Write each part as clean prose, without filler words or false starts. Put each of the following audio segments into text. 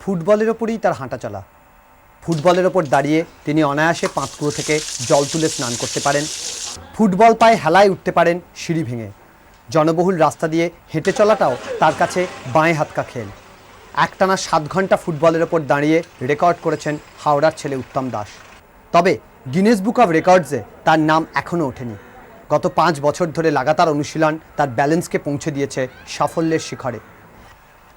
ফুটবলের ওপরেই তার হাঁটা চলা। ফুটবলের ওপর দাঁড়িয়ে তিনি অনায়াসে পাঁচকুড়ো থেকে জল তুলে স্নান করতে পারেন। ফুটবল পায়ে হেলায় উঠতে পারেন সিঁড়ি ভেঙে। জনবহুল রাস্তা দিয়ে হেঁটে চলাটাও তার কাছে বাঁয়ে হাতকা খেল। একটানা 7 ঘন্টা ফুটবলের ওপর দাঁড়িয়ে রেকর্ড করেছেন হাওড়ার ছেলে উত্তম দাস। তবে গিনেস বুক অব রেকর্ডসে তার নাম এখনও ওঠেনি। গত 5 বছর ধরে লাগাতার অনুশীলন তার ব্যালেন্সকে পৌঁছে দিয়েছে সাফল্যের শিখরে।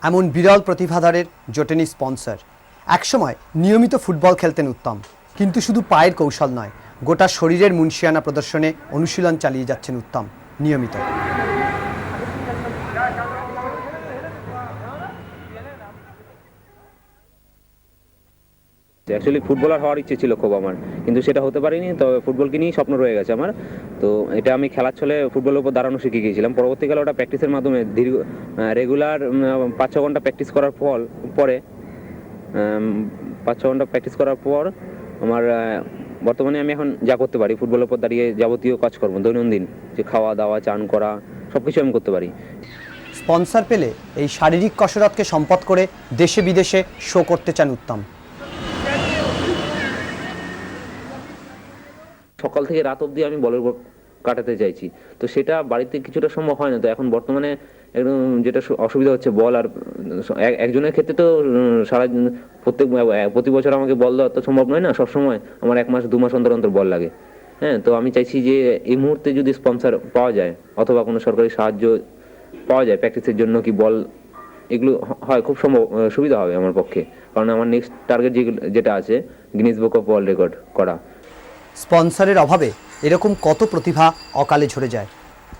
এমন বিরল প্রতিভাধরের জোটেনি স্পন্সর। একসময় নিয়মিত ফুটবল খেলতেন উত্তম, কিন্তু শুধু পায়ের কৌশল নয়, গোটা শরীরের মুনশিয়ানা প্রদর্শনে অনুশীলন চালিয়ে যাচ্ছেন উত্তম নিয়মিত। অ্যাকচুয়ালি ফুটবলার হওয়ার ইচ্ছে ছিল খুব আমার, কিন্তু সেটা হতে পারিনি। তবে ফুটবলকে নিয়েই স্বপ্ন রয়ে গেছে আমার। তো এটা আমি খেলার ছলে ফুটবলের উপর দাঁড়ানো শিখে গিয়েছিলাম। পরবর্তীকালে ওটা প্র্যাকটিসের মাধ্যমে রেগুলার 5-6 ঘন্টা প্র্যাকটিস করার পরে 5-6 ঘন্টা প্র্যাকটিস করার পর আমার বর্তমানে আমি এখন যা করতে পারি, ফুটবলের উপর দাঁড়িয়ে যাবতীয় কাজকর্ম দৈনন্দিন, যে খাওয়া দাওয়া, চান করা, সব কিছু আমি করতে পারি। স্পন্সর পেলে এই শারীরিক কসরতকে সম্পদ করে দেশে বিদেশে শো করতে চান উত্তম। সকাল থেকে রাত অবধি আমি বলের উপর কাটাতে চাইছি, তো সেটা বাড়িতে কিছুটা সম্ভব হয় না। তো এখন বর্তমানে একদম যেটা অসুবিধা হচ্ছে, বল আর একজনের ক্ষেত্রে তো প্রতি বছর আমাকে বল দেওয়া তো সম্ভব নয় না সবসময়। আমার 1 মাস 2 মাস অন্তর অন্তর বল লাগে। হ্যাঁ, তো আমি চাইছি যে এই মুহূর্তে যদি স্পন্সর পাওয়া যায় অথবা কোনো সরকারি সাহায্য পাওয়া যায় প্র্যাকটিসের জন্য, কি বল, এগুলো হয় খুব সুবিধা হবে আমার পক্ষে। কারণ আমার নেক্সট টার্গেট যেটা আছে Guinness book of world record করা। স্পন্সরের অভাবে এরকম কত প্রতিভা অকালে ঝরে যায়,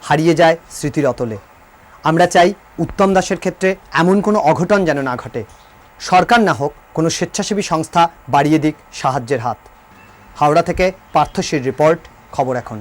হারিয়ে যায় স্মৃতির অতলে। আমরা চাই উত্তম দাসের ক্ষেত্রে এমন কোনো অঘটন যেন না ঘটে। সরকার না হোক, কোনো স্বেচ্ছাসেবী সংস্থা বাড়িয়ে দিক সাহায্যের হাত। হাওড়া থেকে পার্থশ্রীর রিপোর্ট, খবর এখন।